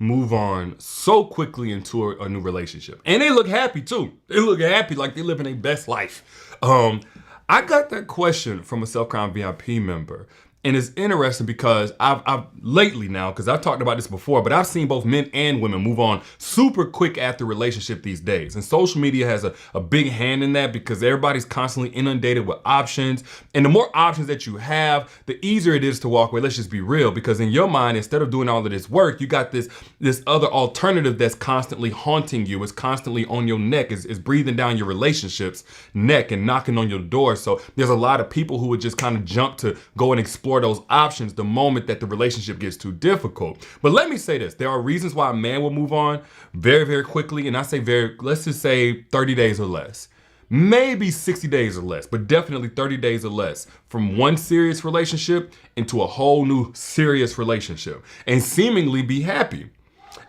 move on so quickly into a new relationship? And they look happy too. They look happy like they living their best life. I got that question from a Self-Crown VIP member. And it's interesting because I've lately now, because I've talked about this before, but I've seen both men and women move on super quick after relationship these days. And social media has a big hand in that because everybody's constantly inundated with options. And the more options that you have, the easier it is to walk away. Let's just be real, because in your mind, instead of doing all of this work, you got this other alternative that's constantly haunting you. It's constantly on your neck. It's breathing down your relationship's neck and knocking on your door. So there's a lot of people who would just kind of jump to go and explore those options the moment that the relationship gets too difficult. But let me say this, there are reasons why a man will move on very, very quickly. And I say let's just say 30 days or less, maybe 60 days or less, but definitely 30 days or less from one serious relationship into a whole new serious relationship and seemingly be happy.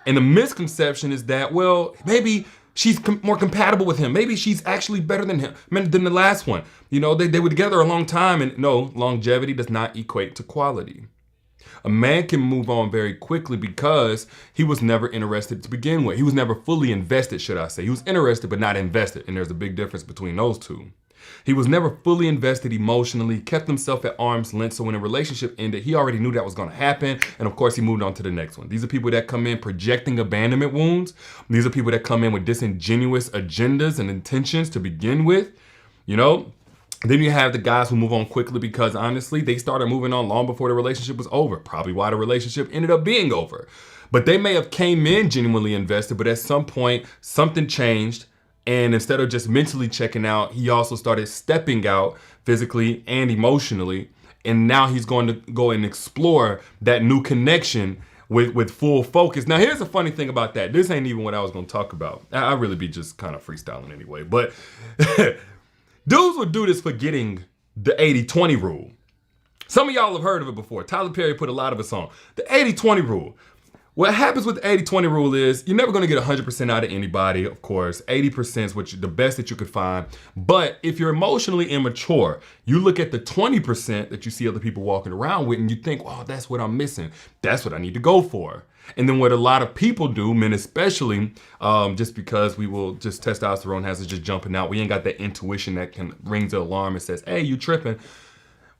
And the misconception is that, well, maybe she's more compatible with him. Maybe she's actually better than him, than the last one. You know, they were together a long time, and no, longevity does not equate to quality. A man can move on very quickly because he was never interested to begin with. He was never fully invested, should I say. He was interested but not invested, and there's a big difference between those two. He was never fully invested emotionally, kept himself at arm's length, so when a relationship ended, he already knew that was gonna happen, and of course he moved on to the next one. These are people that come in projecting abandonment wounds. These are people that come in with disingenuous agendas and intentions to begin with, you know? Then you have the guys who move on quickly because honestly, they started moving on long before the relationship was over, probably why the relationship ended up being over. But they may have came in genuinely invested, but at some point, something changed. And instead of just mentally checking out, he also started stepping out physically and emotionally. And now he's going to go and explore that new connection with full focus. Now, here's the funny thing about that. This ain't even what I was going to talk about. I really be just kind of freestyling anyway. But dudes would do this for getting the 80-20 rule. Some of y'all have heard of it before. Tyler Perry put a lot of us on. The 80-20 rule. What happens with the 80-20 rule is you're never going to get 100% out of anybody, of course. 80% is the best that you could find. But if you're emotionally immature, you look at the 20% that you see other people walking around with and you think, oh, that's what I'm missing. That's what I need to go for. And then what a lot of people do, men especially, just because just testosterone has us just jumping out. We ain't got that intuition that can ring the alarm and says, hey, you tripping.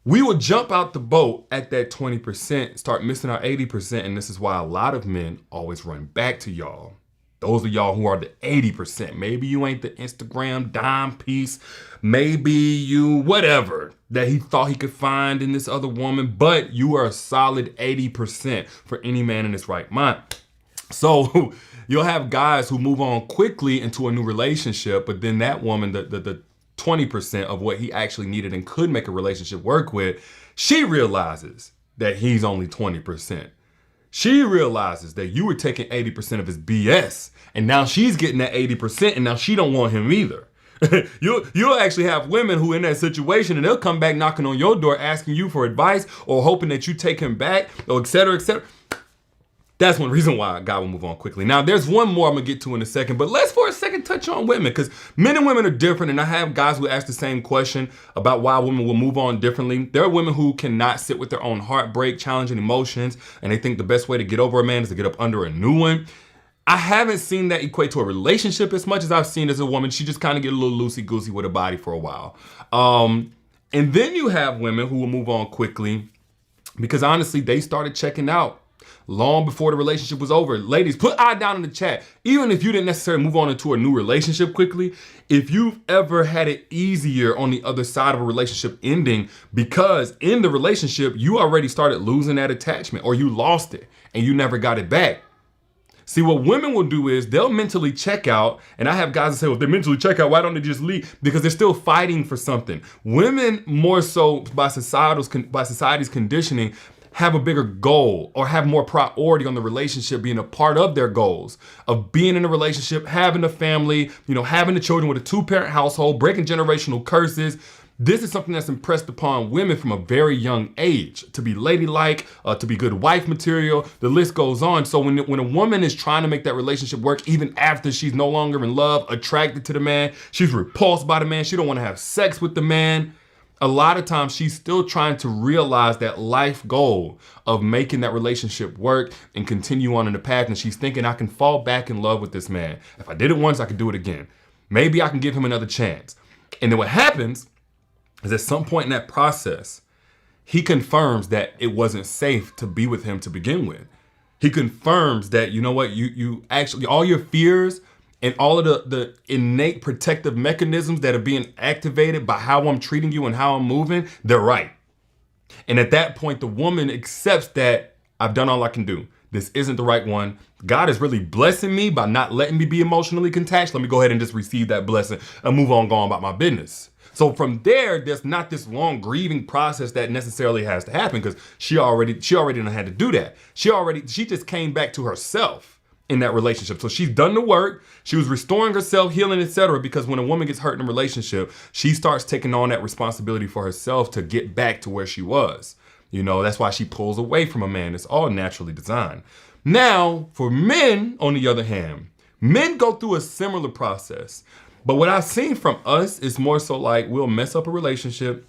We will jump out the boat at that 20%, start missing our 80%, and this is why a lot of men always run back to y'all. Those of y'all who are the 80%. Maybe you ain't the Instagram dime piece. Maybe you whatever that he thought he could find in this other woman, but you are a solid 80% for any man in his right mind. So you'll have guys who move on quickly into a new relationship, but then that woman, the 20% of what he actually needed and could make a relationship work with, she realizes that he's only 20%. She realizes that you were taking 80% of his BS, and now she's getting that 80%, and now she don't want him either. You'll actually have women who in that situation, and they'll come back knocking on your door asking you for advice or hoping that you take him back, or et cetera, et cetera. That's one reason why a guy will move on quickly. Now, there's one more I'm gonna get to in a second, but let's for a second touch on women, because men and women are different, and I have guys who ask the same question about why women will move on differently. There are women who cannot sit with their own heartbreak, challenging emotions, and they think the best way to get over a man is to get up under a new one. I haven't seen that equate to a relationship as much as I've seen as a woman. She just kind of get a little loosey-goosey with her body for a while. And then you have women who will move on quickly because honestly, they started checking out long before the relationship was over. Ladies, put I down in the chat. Even if you didn't necessarily move on into a new relationship quickly, if you've ever had it easier on the other side of a relationship ending because in the relationship, you already started losing that attachment or you lost it and you never got it back. See, what women will do is they'll mentally check out, and I have guys that say, well, if they mentally check out, why don't they just leave? Because they're still fighting for something. Women, more so by society's conditioning, have a bigger goal or have more priority on the relationship being a part of their goals of being in a relationship, having a family, having the children with a two-parent household, breaking generational curses. This is something that's impressed upon women from a very young age, to be ladylike, to be good wife material, the list goes on. So when a woman is trying to make that relationship work, even after she's no longer in love, attracted to the man, she's repulsed by the man, she don't want to have sex with the man, a lot of times she's still trying to realize that life goal of making that relationship work and continue on in the path. And she's thinking, I can fall back in love with this man. If I did it once, I can do it again. Maybe I can give him another chance. And then what happens is at some point in that process, he confirms that it wasn't safe to be with him to begin with. He confirms that, you know what, you actually, all your fears and all of the innate protective mechanisms that are being activated by how I'm treating you and how I'm moving, they're right. And at that point, the woman accepts that I've done all I can do. This isn't the right one. God is really blessing me by not letting me be emotionally detached. Let me go ahead and just receive that blessing and move on, go on about my business. So from there, there's not this long grieving process that necessarily has to happen because she already done had to do that. She just came back to herself in that relationship. So she's done the work. She was restoring herself, healing, etc. Because when a woman gets hurt in a relationship, she starts taking on that responsibility for herself to get back to where she was. You know, that's why she pulls away from a man. It's all naturally designed. Now, for men, on the other hand, men go through a similar process. But what I've seen from us is more so like we'll mess up a relationship.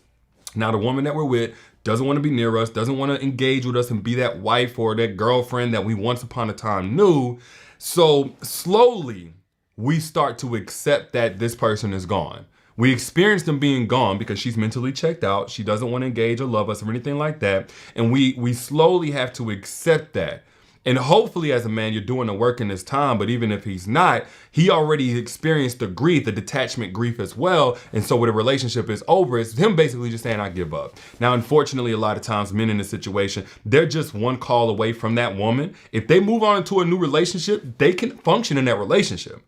Now, the woman that we're with doesn't want to be near us, doesn't want to engage with us and be that wife or that girlfriend that we once upon a time knew. So slowly, we start to accept that this person is gone. We experience them being gone because she's mentally checked out. She doesn't want to engage or love us or anything like that. And we slowly have to accept that. And hopefully as a man, you're doing the work in this time, but even if he's not, he already experienced the grief, the detachment grief as well. And so when a relationship is over, it's him basically just saying, I give up. Now, unfortunately, a lot of times men in this situation, they're just one call away from that woman. If they move on into a new relationship, they can function in that relationship.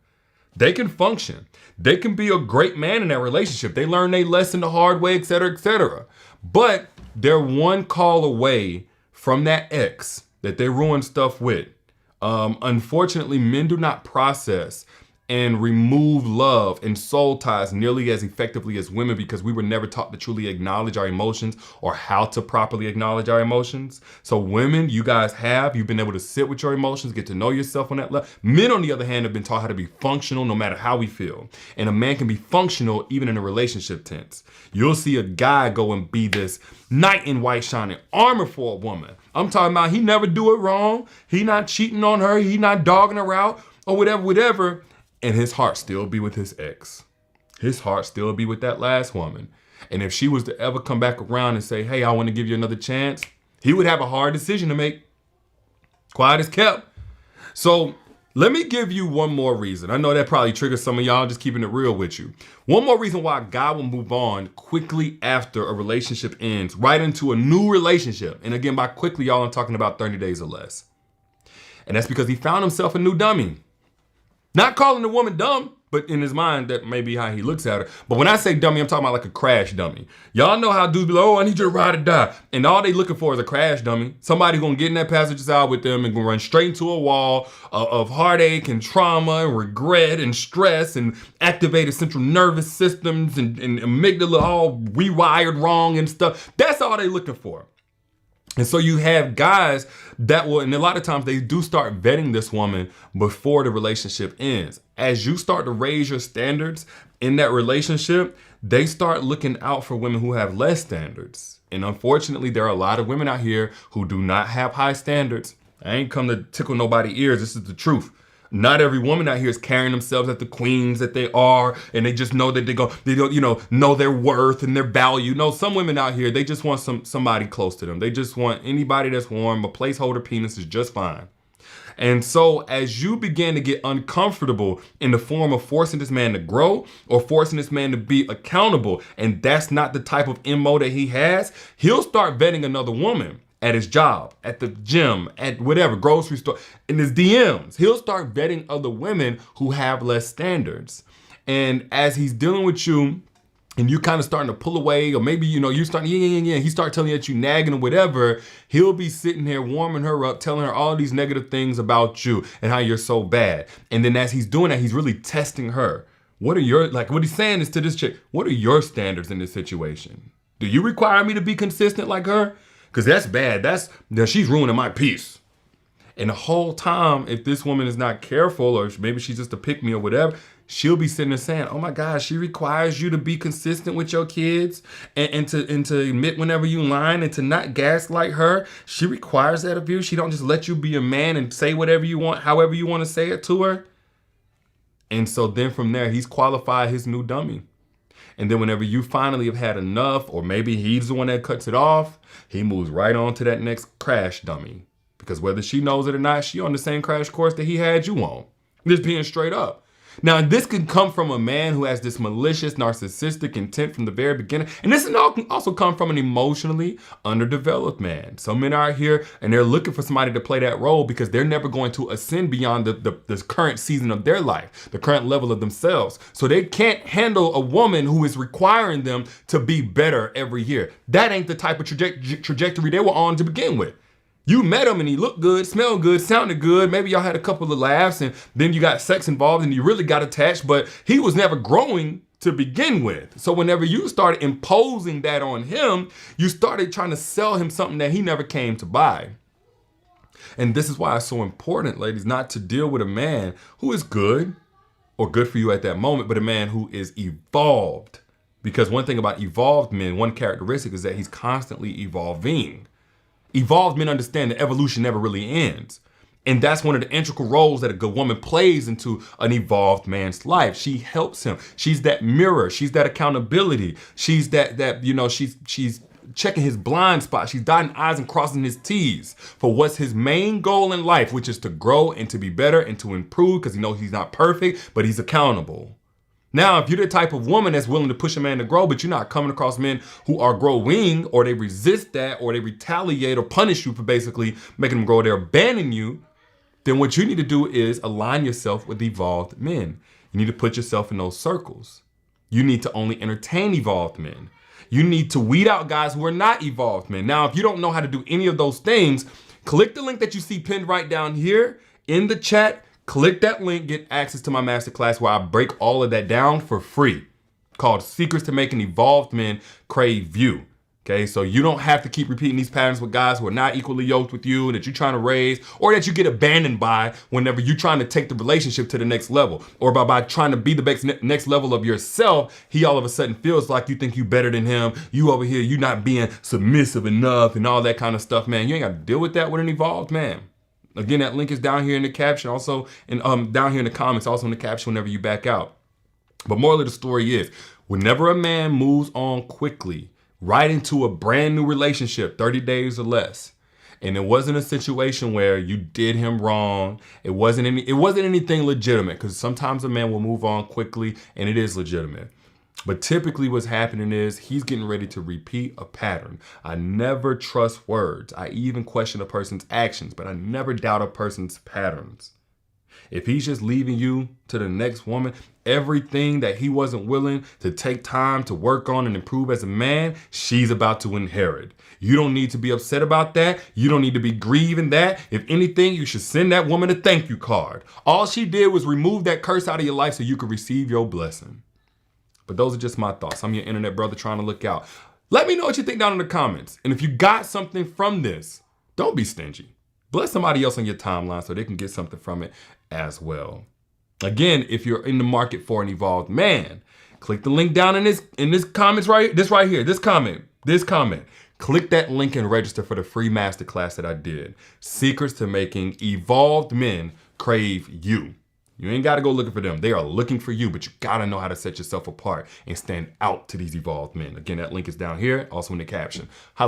They can function. They can be a great man in that relationship. They learn their lesson the hard way, et cetera, et cetera. But they're one call away from that ex that they ruin stuff with. Unfortunately, men do not process and remove love and soul ties nearly as effectively as women because we were never taught to truly acknowledge our emotions or how to properly acknowledge our emotions. So women, you've been able to sit with your emotions, get to know yourself on that level. Men, on the other hand, have been taught how to be functional no matter how we feel. And a man can be functional even in a relationship tense. You'll see a guy go and be this knight in white shining armor for a woman. I'm talking about he never do it wrong. He not cheating on her. He not dogging her out or whatever. And his heart still be with his ex. His heart still be with that last woman. And if she was to ever come back around and say, hey, I want to give you another chance, he would have a hard decision to make. Quiet as kept. So let me give you one more reason. I know that probably triggers some of y'all, just keeping it real with you. One more reason why a guy will move on quickly after a relationship ends, right into a new relationship. And again, by quickly, y'all, I'm talking about 30 days or less. And that's because he found himself a new dummy. Not calling the woman dumb, but in his mind, that may be how he looks at her. But when I say dummy, I'm talking about like a crash dummy. Y'all know how dudes be like, oh, I need you to ride or die. And all they looking for is a crash dummy. Somebody gonna get in that passenger side with them and gonna run straight into a wall of heartache and trauma and regret and stress and activated central nervous systems and amygdala all rewired wrong and stuff. That's all they looking for. And so you have guys that will, and a lot of times they do start vetting this woman before the relationship ends. As you start to raise your standards in that relationship, they start looking out for women who have less standards. And unfortunately, there are a lot of women out here who do not have high standards. I ain't come to tickle nobody's ears. This is the truth. Not every woman out here is carrying themselves as the queens that they are, and they just know that they don't, know their worth and their value. No, some women out here, they just want somebody close to them. They just want anybody that's warm. A placeholder penis is just fine. And so as you begin to get uncomfortable in the form of forcing this man to grow or forcing this man to be accountable, and that's not the type of MO that he has, he'll start vetting another woman. At his job, at the gym, at whatever, grocery store, in his DMs. He'll start vetting other women who have less standards. And as he's dealing with you and you kind of starting to pull away, or maybe, you start, he start telling you that you nagging or whatever, he'll be sitting here warming her up, telling her all these negative things about you and how you're so bad. And then as he's doing that, he's really testing her. What he's saying is to this chick, what are your standards in this situation? Do you require me to be consistent like her? Because that's bad. She's ruining my peace. And the whole time, if this woman is not careful, or maybe she's just a pick me or whatever, she'll be sitting there saying, oh my gosh, she requires you to be consistent with your kids and to admit whenever you lying and to not gaslight her. She requires that of you. She don't just let you be a man and say whatever you want, however you want to say it to her. And so then from there, he's qualified his new dummy. And then whenever you finally have had enough, or maybe he's the one that cuts it off, he moves right on to that next crash dummy. Because whether she knows it or not, she on the same crash course that he had you on. Just being straight up. Now, this can come from a man who has this malicious, narcissistic intent from the very beginning. And this can also come from an emotionally underdeveloped man. Some men are here and they're looking for somebody to play that role because they're never going to ascend beyond the current season of their life, the current level of themselves. So they can't handle a woman who is requiring them to be better every year. That ain't the type of trajectory they were on to begin with. You met him and he looked good, smelled good, sounded good. Maybe y'all had a couple of laughs and then you got sex involved and you really got attached, but he was never growing to begin with. So whenever you started imposing that on him, you started trying to sell him something that he never came to buy. And this is why it's so important, ladies, not to deal with a man who is good or good for you at that moment, but a man who is evolved. Because one thing about evolved men, one characteristic is that he's constantly evolving. Evolved men understand that evolution never really ends. And that's one of the integral roles that a good woman plays into an evolved man's life. She helps him. She's that mirror. She's that accountability. She's she's checking his blind spots. She's dotting I's and crossing his T's for what's his main goal in life, which is to grow and to be better and to improve because he knows he's not perfect, but he's accountable. Now, if you're the type of woman that's willing to push a man to grow, but you're not coming across men who are growing, or they resist that, or they retaliate or punish you for basically making them grow, they're abandoning you, then what you need to do is align yourself with evolved men. You need to put yourself in those circles. You need to only entertain evolved men. You need to weed out guys who are not evolved men. Now, if you don't know how to do any of those things, click the link that you see pinned right down here in the chat. Click that link, get access to my masterclass where I break all of that down for free, called Secrets to Making Evolved Men Crave You. Okay, so you don't have to keep repeating these patterns with guys who are not equally yoked with you, that you're trying to raise, or that you get abandoned by whenever you're trying to take the relationship to the next level, or by trying to be the next level of yourself. He all of a sudden feels like you think you better than him. You over here, you not being submissive enough and all that kind of stuff, man. You ain't got to deal with that with an evolved man. Again, that link is down here in the caption, also, and down here in the comments, also in the caption whenever you back out. But moral of the story is, whenever a man moves on quickly, right into a brand new relationship, 30 days or less, and it wasn't a situation where you did him wrong, it wasn't anything legitimate, because sometimes a man will move on quickly and it is legitimate. But typically what's happening is he's getting ready to repeat a pattern. I never trust words. I even question a person's actions, but I never doubt a person's patterns. If he's just leaving you to the next woman, everything that he wasn't willing to take time to work on and improve as a man, she's about to inherit. You don't need to be upset about that. You don't need to be grieving that. If anything, you should send that woman a thank you card. All she did was remove that curse out of your life so you could receive your blessing. But those are just my thoughts. I'm your internet brother trying to look out. Let me know what you think down in the comments. And if you got something from this, don't be stingy. Bless somebody else on your timeline so they can get something from it as well. Again, if you're in the market for an evolved man, click the link down in this comments right here, this comment. Click that link and register for the free masterclass that I did. Secrets to Making Evolved Men Crave You. You ain't got to go looking for them. They are looking for you, but you got to know how to set yourself apart and stand out to these evolved men. Again, that link is down here, also in the caption.